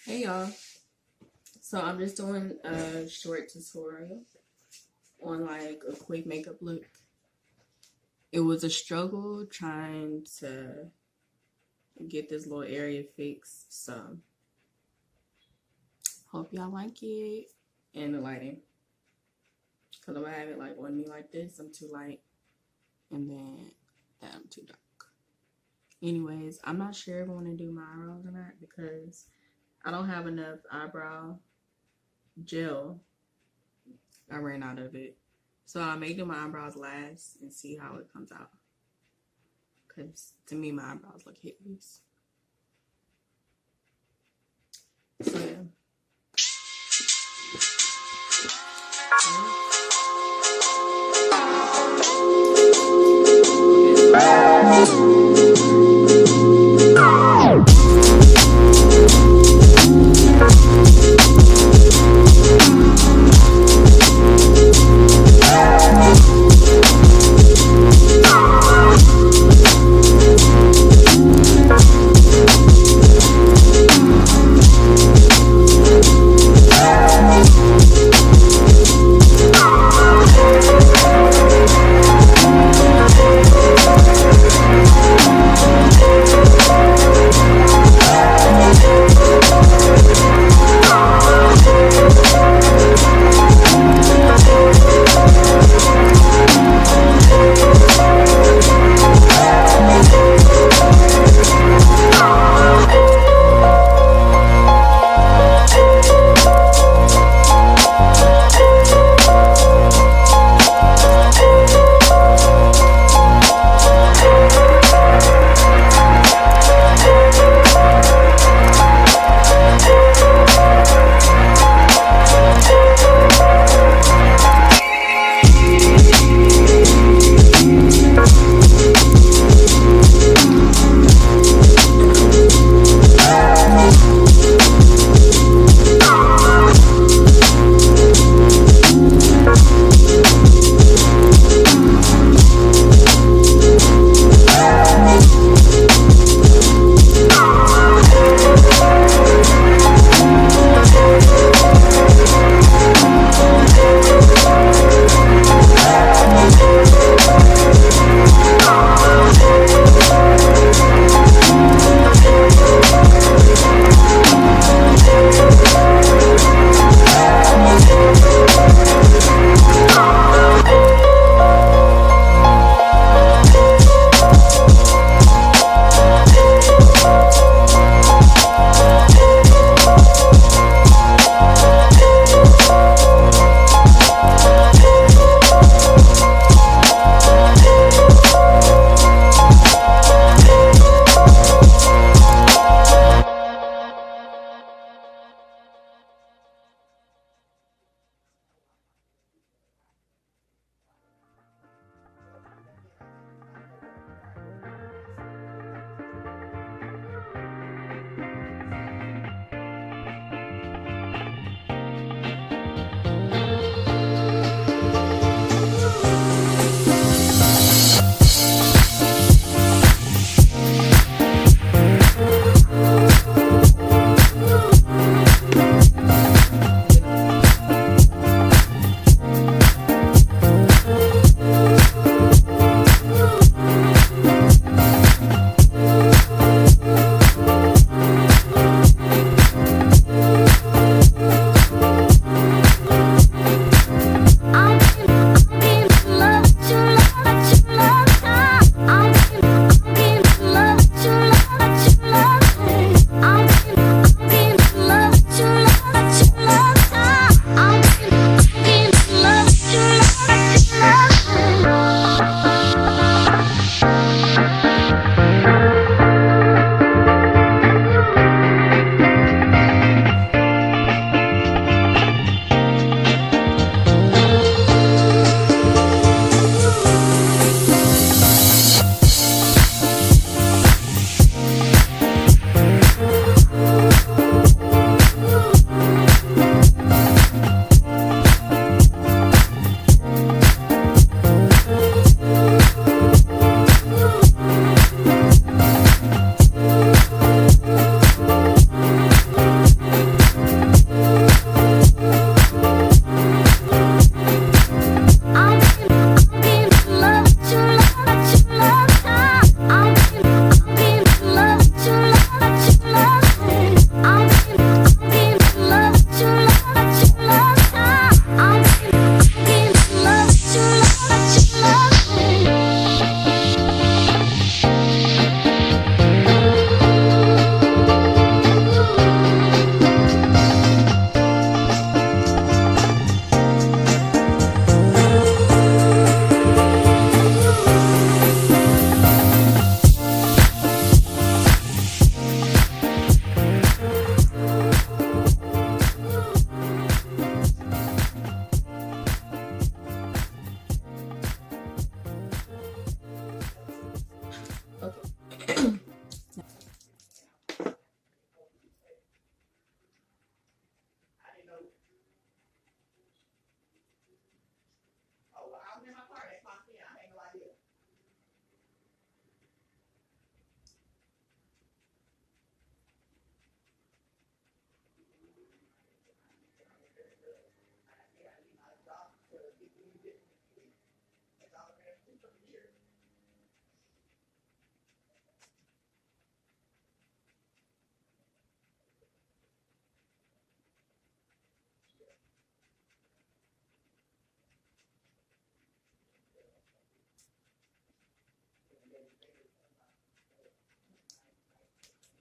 Hey y'all, so I'm just doing a short tutorial on like a quick makeup look. It was a struggle trying to get this little area fixed, so hope y'all like it. And the lighting, because I'm gonna have it like on me like this, I'm too light, and then that I'm too dark. Anyways, I'm not sure if I want to do my eyebrows or not because I don't have enough eyebrow gel. I ran out of it. So I may do my eyebrows last and see how it comes out. Because to me, my eyebrows look hideous. So yeah.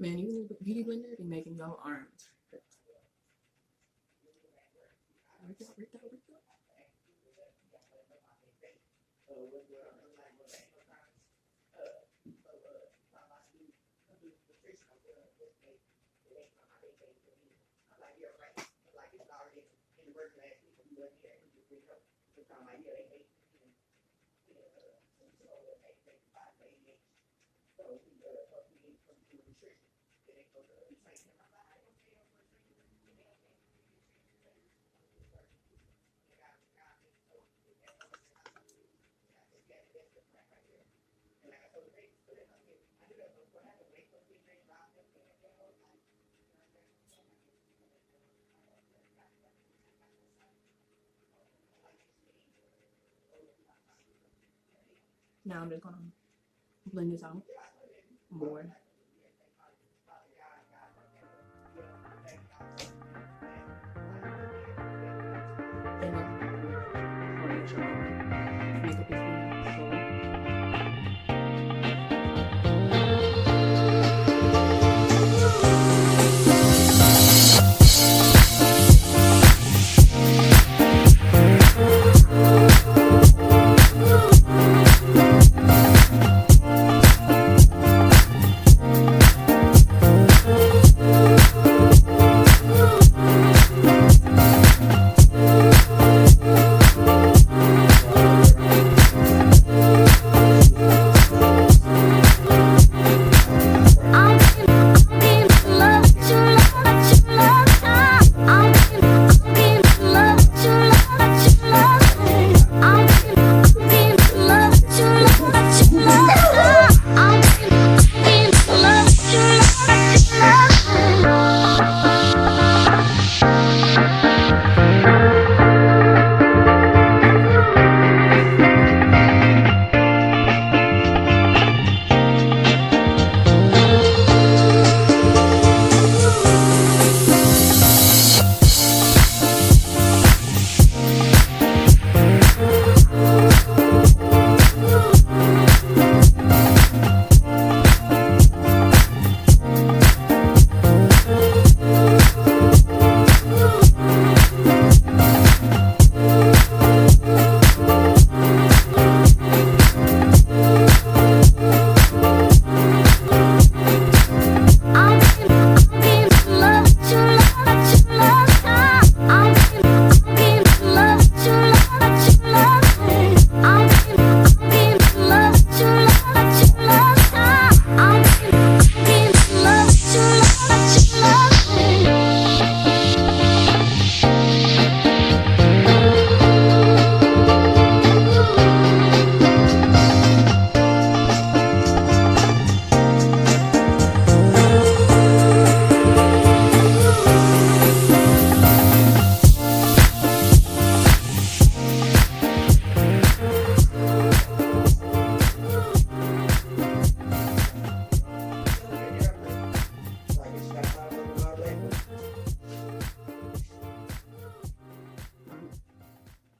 Man, even the beauty blender be making your arms. Now I'm just gonna blend this out more. And make sure my makeup is being full.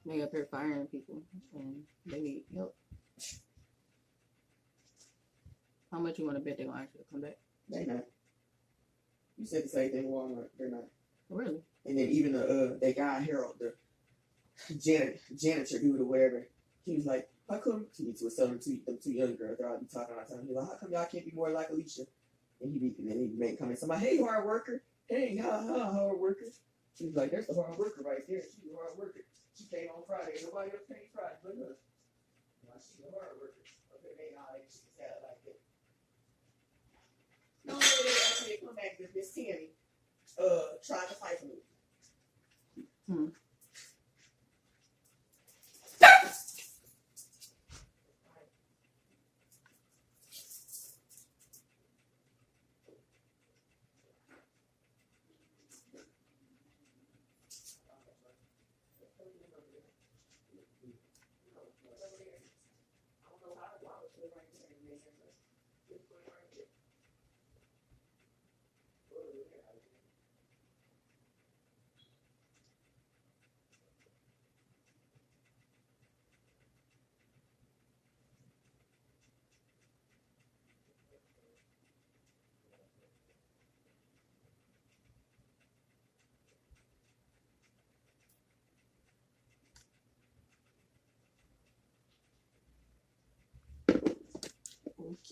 They up here firing people and they need help. How much you want to bet they're gonna actually come back? They not. You said the same thing, Walmart. They're not. Really? And then even that guy Harold, the janitor dude or whatever, he was like, "How come?" He was telling them two young girls, they're all be talking all the time. He was like, "How come y'all can't be more like Alicia?" And then he made comments. I'm like, "Hey, hard worker. Hey, hard worker." She was like, "There's the hard worker right there. She's the hard worker. She came on Friday. Nobody else came Friday but us. She's the hard worker." Okay, they all like she said like that. No, they actually come back with Miss Tammy trying to fight for me.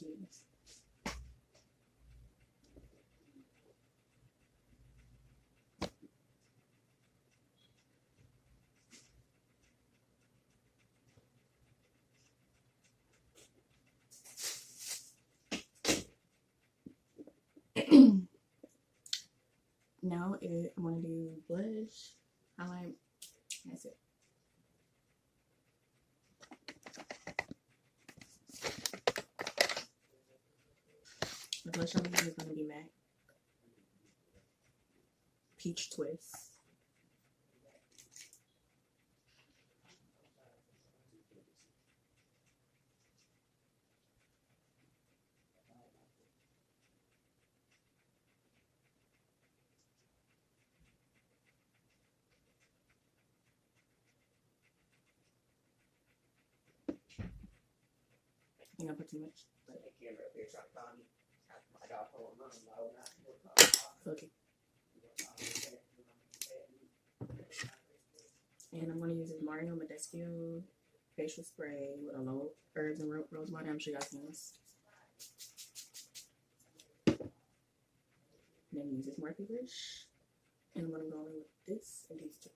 cute. Now I'm gonna do blush, highlight. That's it. The blush I'm using is gonna be MAC Peach Twist. I think I put too much. But that camera up there trying to call me. My dog phone, Okay. And I'm gonna use this Mario Modesto facial spray with a low herbs and rose water. I'm sure y'all seen this. Then use this Morphe brush. And I'm gonna go in with this and these two.